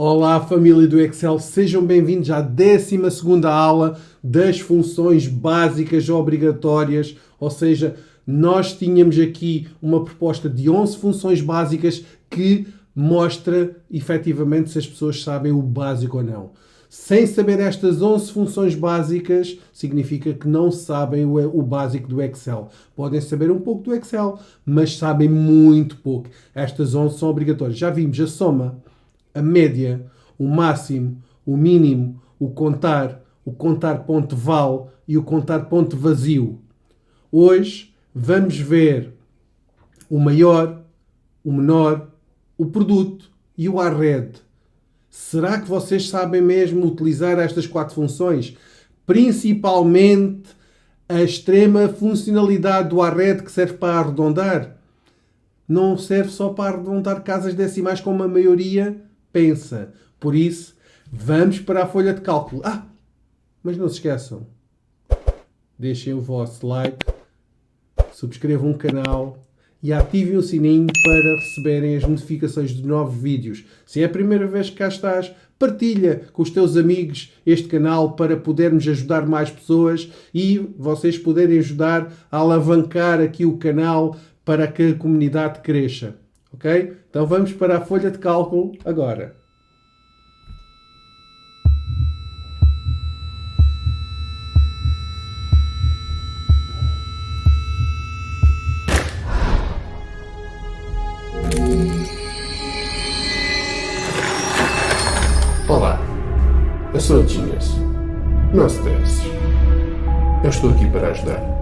Olá, família do Excel, sejam bem-vindos à 12ª aula das funções básicas obrigatórias, ou seja, nós tínhamos aqui uma proposta de 11 funções básicas que mostra efetivamente se as pessoas sabem o básico ou não. Sem saber estas 11 funções básicas, significa que não sabem o básico do Excel. Podem saber um pouco do Excel, mas sabem muito pouco. Estas 11 são obrigatórias. Já vimos a soma, a média, o máximo, o mínimo, o contar ponto val e o contar ponto vazio. Hoje vamos ver o maior, o menor, o produto e o arred. Será que vocês sabem mesmo utilizar estas 4 funções? Principalmente a extrema funcionalidade do arred que serve para arredondar. Não serve só para arredondar casas decimais como a maioria pensa. Por isso, vamos para a folha de cálculo. Mas não se esqueçam. Deixem o vosso like, subscrevam o canal e ativem o sininho para receberem as notificações de novos vídeos. Se é a primeira vez que cá estás, partilha com os teus amigos este canal para podermos ajudar mais pessoas e vocês poderem ajudar a alavancar aqui o canal para que a comunidade cresça. Ok? Então vamos para a folha de cálculo agora. Olá, eu sou o Genius. Não se stresses. Eu estou aqui para ajudar.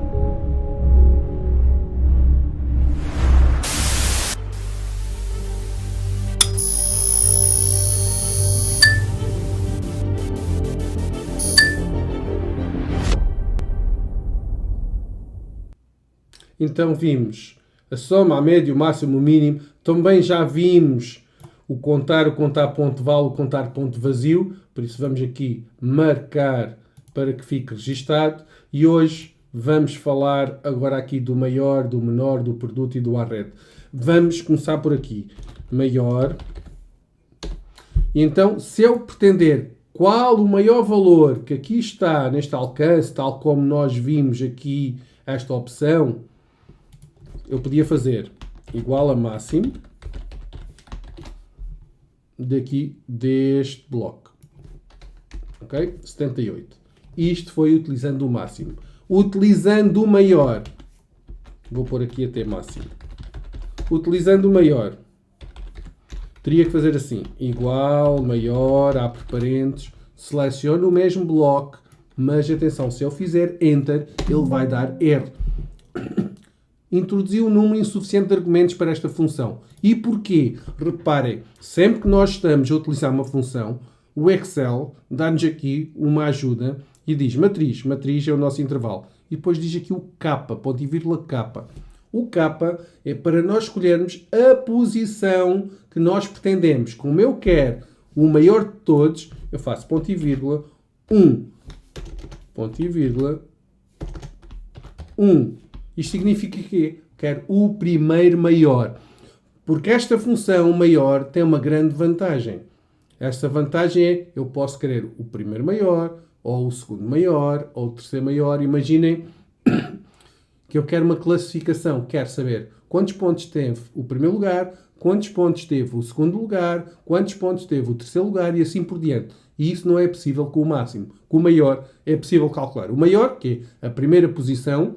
Então vimos a soma, a média, o máximo, o mínimo. Também já vimos o contar ponto val, o contar ponto vazio. Por isso vamos aqui marcar para que fique registado. E hoje vamos falar agora aqui do maior, do menor, do produto e do arred. Vamos começar por aqui. Maior. E então, se eu pretender qual o maior valor que aqui está neste alcance, tal como nós vimos aqui esta opção, eu podia fazer igual a máximo deste bloco. Ok? 78. Isto foi utilizando o máximo. Utilizando o maior, vou pôr aqui até máximo. Utilizando o maior, teria que fazer assim, igual, maior, abre parênteses, seleciono o mesmo bloco, mas atenção, se eu fizer Enter, ele vai dar erro. Introduzi um número insuficiente de argumentos para esta função. E porquê? Reparem, sempre que nós estamos a utilizar uma função, o Excel dá-nos aqui uma ajuda e diz matriz. Matriz é o nosso intervalo. E depois diz aqui o K, ponto e vírgula K. O K é para nós escolhermos a posição que nós pretendemos. Como eu quero o maior de todos, eu faço ponto e vírgula 1. Ponto e vírgula 1. Isto significa que quero o primeiro maior. Porque esta função maior tem uma grande vantagem. Esta vantagem é, eu posso querer o primeiro maior, ou o segundo maior, ou o terceiro maior. Imaginem que eu quero uma classificação. Quero saber quantos pontos teve o primeiro lugar, quantos pontos teve o segundo lugar, quantos pontos teve o terceiro lugar e assim por diante. E isso não é possível com o máximo. Com o maior é possível calcular. O maior, que é a primeira posição,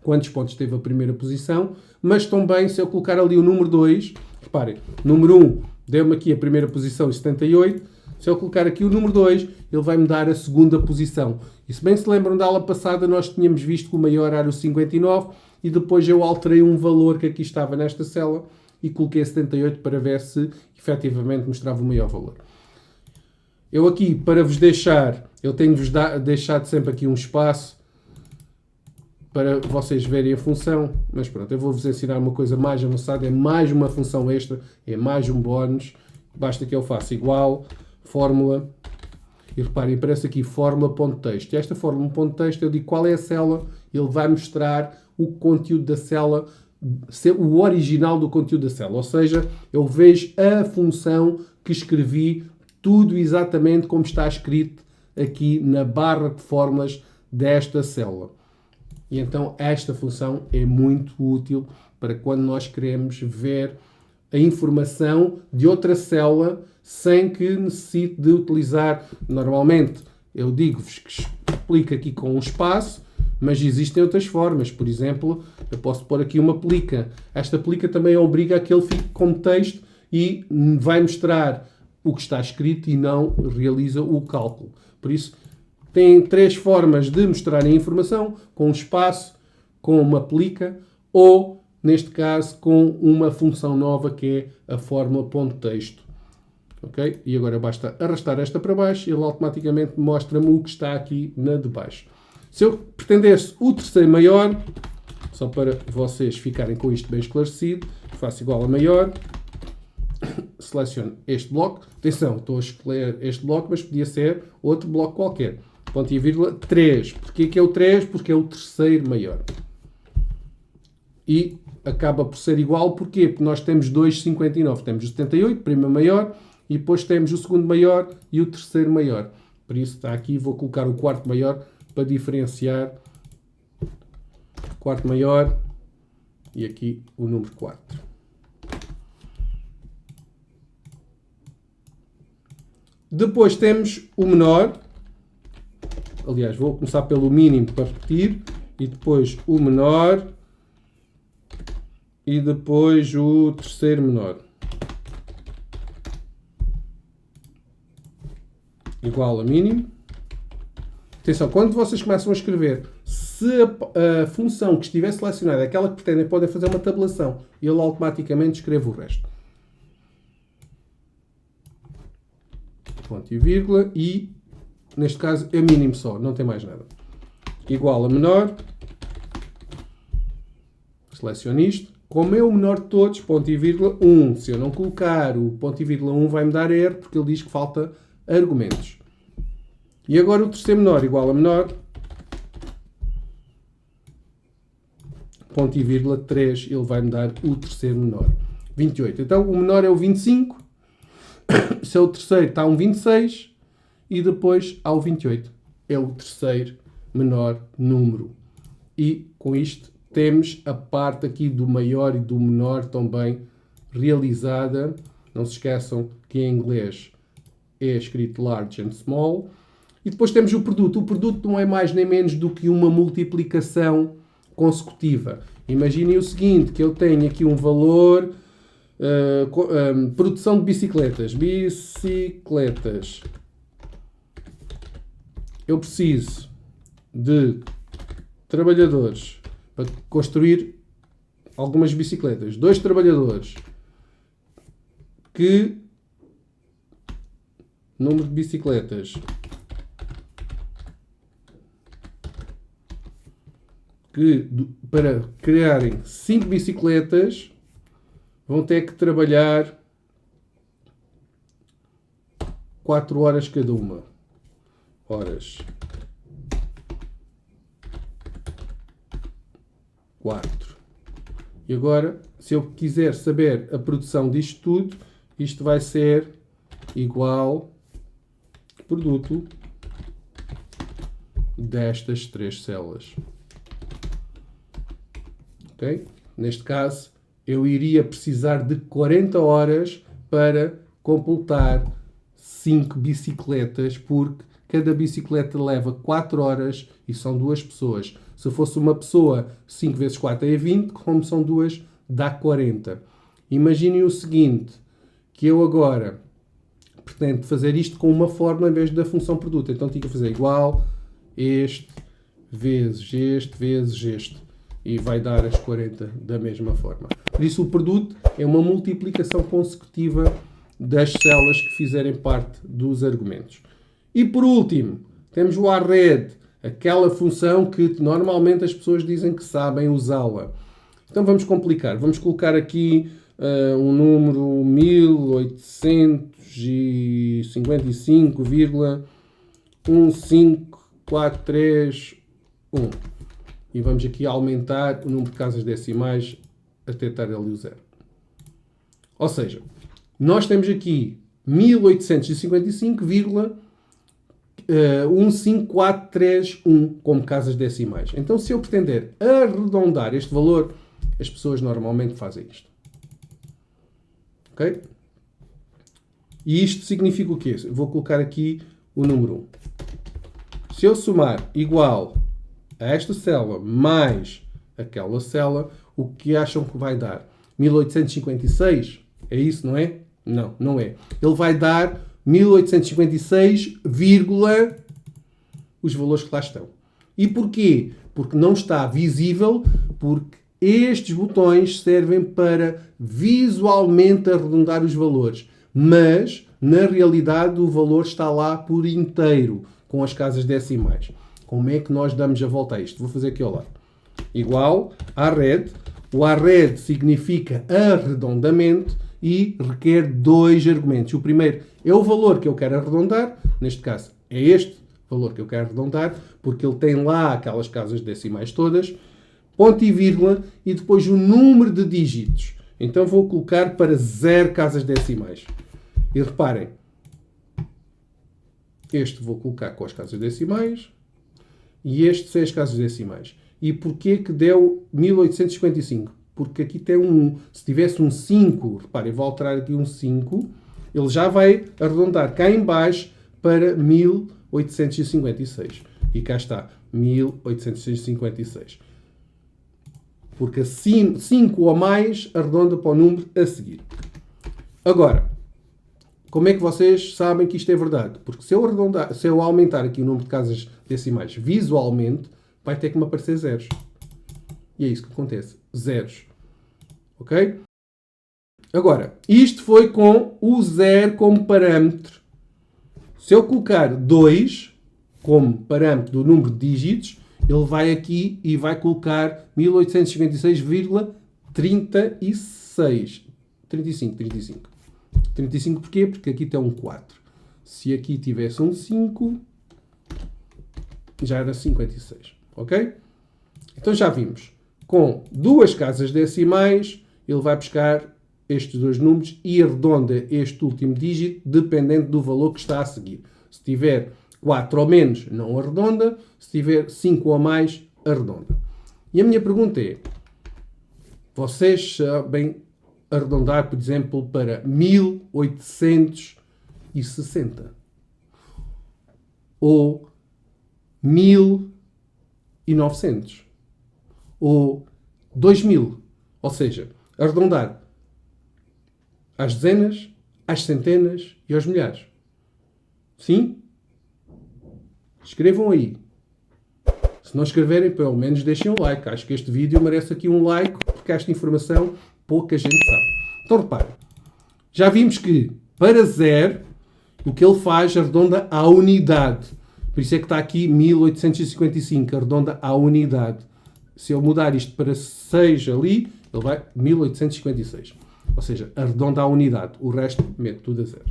quantos pontos teve a primeira posição, mas também se eu colocar ali o número 2, reparem, número 1 deu-me aqui a primeira posição e 78, se eu colocar aqui o número 2, ele vai-me dar a segunda posição. E se bem se lembram da aula passada, nós tínhamos visto que o maior era o 59 e depois eu alterei um valor que aqui estava nesta célula e coloquei 78 para ver se efetivamente mostrava o maior valor. Eu aqui, para vos deixar, eu tenho-vos deixado sempre aqui um espaço para vocês verem a função, mas pronto, eu vou-vos ensinar uma coisa mais avançada, é mais uma função extra, é mais um bónus, basta que eu faça igual, fórmula, e reparem, aparece aqui fórmula.text, e esta fórmula.text eu digo qual é a célula, ele vai mostrar o conteúdo da célula, o original do conteúdo da célula, ou seja, eu vejo a função que escrevi tudo exatamente como está escrito aqui na barra de fórmulas desta célula. E então esta função é muito útil para quando nós queremos ver a informação de outra célula sem que necessite de utilizar. Normalmente eu digo-vos que explico aqui com um espaço, mas existem outras formas. Por exemplo, eu posso pôr aqui uma plica. Esta plica também obriga a que ele fique como texto e vai mostrar o que está escrito e não realiza o cálculo. Por isso, tem 3 formas de mostrar a informação: com um espaço, com uma plica ou, neste caso, com uma função nova que é a fórmula .texto. Ok? E agora basta arrastar esta para baixo e ele automaticamente mostra-me o que está aqui na de baixo. Se eu pretendesse o terceiro maior, só para vocês ficarem com isto bem esclarecido, faço igual a maior, seleciono este bloco. Atenção, estou a escolher este bloco, mas podia ser outro bloco qualquer. Ponto e vírgula 3. Porquê que é o 3? Porque é o terceiro maior. E acaba por ser igual, porquê? Porque nós temos 2,59. Temos o 78, primeiro maior, e depois temos o segundo maior e o terceiro maior. Por isso está aqui, vou colocar o quarto maior para diferenciar quarto maior e aqui o número 4. Depois temos o menor. Aliás, vou começar pelo mínimo para repetir e depois o menor e depois o terceiro menor. Igual a mínimo. Atenção, quando vocês começam a escrever, se a função que estiver selecionada é aquela que pretendem, podem fazer uma tabulação e ele automaticamente escreve o resto. Ponto e vírgula e, neste caso, é mínimo só, não tem mais nada. Igual a menor. Seleciono isto. Como é o menor de todos, ponto e vírgula 1. Se eu não colocar o ponto e vírgula 1 vai-me dar erro porque ele diz que falta argumentos. E agora o terceiro menor igual a menor, ponto e vírgula 3, ele vai-me dar o terceiro menor. 28. Então o menor é o 25, se é o terceiro está um 26 e depois há o 28. É o terceiro menor número. E com isto temos a parte aqui do maior e do menor também realizada. Não se esqueçam que em inglês é escrito large and small. E depois temos o produto. O produto não é mais nem menos do que uma multiplicação consecutiva. Imaginem o seguinte, que eu tenho aqui um valor, produção de bicicletas. Bicicletas. Eu preciso de trabalhadores para construir algumas bicicletas. 2 trabalhadores. Que número de bicicletas? Que para criarem 5 bicicletas vão ter que trabalhar 4 horas cada uma. Horas. 4. E agora, se eu quiser saber a produção disto tudo, isto vai ser igual produto destas 3 células. Okay? Neste caso, eu iria precisar de 40 horas para completar 5 bicicletas, porque cada bicicleta leva 4 horas e são 2 pessoas. Se fosse uma pessoa, 5 vezes 4 é 20, como são 2, dá 40. Imaginem o seguinte, que eu agora pretendo fazer isto com uma fórmula em vez da função produto. Então tinha que fazer igual este vezes este. E vai dar as 40 da mesma forma. Por isso o produto é uma multiplicação consecutiva das células que fizerem parte dos argumentos. E por último, temos o arred, aquela função que normalmente as pessoas dizem que sabem usá-la. Então vamos complicar. Vamos colocar aqui um número 1855,15431. E vamos aqui aumentar o número de casas decimais até estar ali o 0. Ou seja, nós temos aqui 1855,15431 como casas decimais. Então, se eu pretender arredondar este valor, as pessoas normalmente fazem isto. Ok? E isto significa o quê? Eu vou colocar aqui o número 1. Se eu somar igual a esta célula mais aquela célula, o que acham que vai dar? 1856? É isso, não é? Não, não é. Ele vai dar 1856, os valores que lá estão. E porquê? Porque não está visível, porque estes botões servem para visualmente arredondar os valores. Mas, na realidade, o valor está lá por inteiro, com as casas decimais. Como é que nós damos a volta a isto? Vou fazer aqui ao lado. Igual a arred. O arred significa arredondamento e requer dois argumentos. O primeiro é o valor que eu quero arredondar. Neste caso, é este valor que eu quero arredondar, porque ele tem lá aquelas casas decimais todas. Ponto e vírgula e depois o número de dígitos. Então vou colocar para 0 casas decimais. E reparem, este vou colocar com as casas decimais e este sem as casas decimais. E porquê que deu 1855? Porque aqui tem um 1. Se tivesse um 5, reparem, vou alterar aqui um 5, ele já vai arredondar cá em baixo para 1856. E cá está, 1856. Porque 5 ou mais arredonda para o número a seguir. Agora, como é que vocês sabem que isto é verdade? Porque se eu aumentar aqui o número de casas decimais visualmente, vai ter que me aparecer zeros. E é isso que acontece. Zeros. Ok? Agora, isto foi com o 0 como parâmetro. Se eu colocar 2 como parâmetro do número de dígitos, ele vai aqui e vai colocar 1856,36. 35. 35 porquê? Porque aqui tem um 4. Se aqui tivesse um 5, já era 56. Ok? Então já vimos. Com duas casas decimais, ele vai buscar estes dois números e arredonda este último dígito dependendo do valor que está a seguir. Se tiver 4 ou menos, não arredonda. Se tiver 5 ou mais, arredonda. E a minha pergunta é, vocês sabem arredondar, por exemplo, para 1860? Ou 1900? Ou 2000? Ou seja, arredondar às dezenas, às centenas e aos milhares. Sim? Escrevam aí. Se não escreverem, pelo menos deixem um like. Acho que este vídeo merece aqui um like, porque esta informação pouca gente sabe. Então reparem. Já vimos que para 0, o que ele faz arredonda à unidade. Por isso é que está aqui 1855, arredonda à unidade. Se eu mudar isto para 6 ali, ele vai 1856. Ou seja, arredonda à unidade. O resto, mete tudo a 0.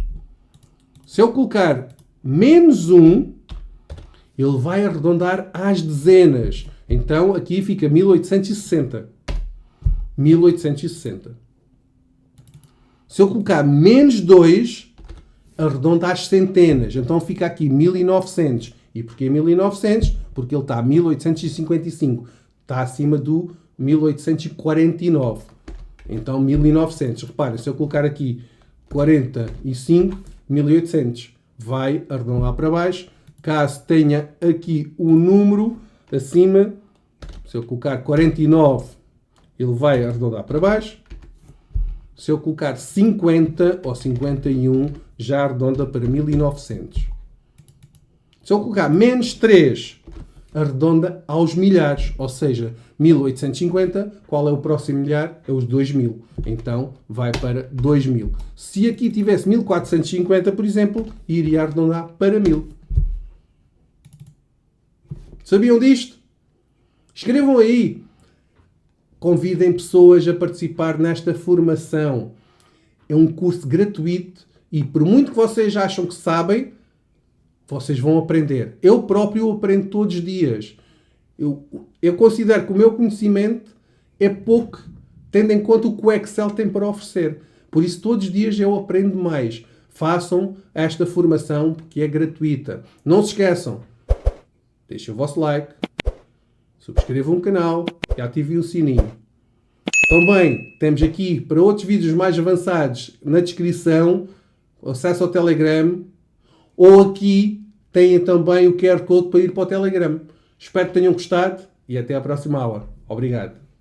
Se eu colocar menos 1, ele vai arredondar às dezenas. Então, aqui fica 1860. 1860. Se eu colocar menos 2, arredonda às centenas. Então, fica aqui 1900. E porquê 1900? Porque ele está a 1855. Está acima do 1849. Então, 1900. Reparem, se eu colocar aqui 45, 1800. Vai arredondar para baixo. Caso tenha aqui um número acima, se eu colocar 49, ele vai arredondar para baixo. Se eu colocar 50 ou 51, já arredonda para 1900. Se eu colocar menos 3, arredonda aos milhares. Ou seja, 1850, qual é o próximo milhar? É os 2000. Então, vai para 2000. Se aqui tivesse 1450, por exemplo, iria arredondar para 1000. Sabiam disto? Escrevam aí. Convidem pessoas a participar nesta formação. É um curso gratuito e por muito que vocês acham que sabem, vocês vão aprender. Eu próprio aprendo todos os dias. Eu considero que o meu conhecimento é pouco, tendo em conta o que o Excel tem para oferecer. Por isso, todos os dias eu aprendo mais. façam esta formação porque é gratuita. Não se esqueçam, deixem o vosso like, subscrevam o canal e ativem o sininho. Também temos aqui para outros vídeos mais avançados na descrição, acesso ao Telegram, ou aqui têm também o QR Code para ir para o Telegram. Espero que tenham gostado e até à próxima aula. Obrigado.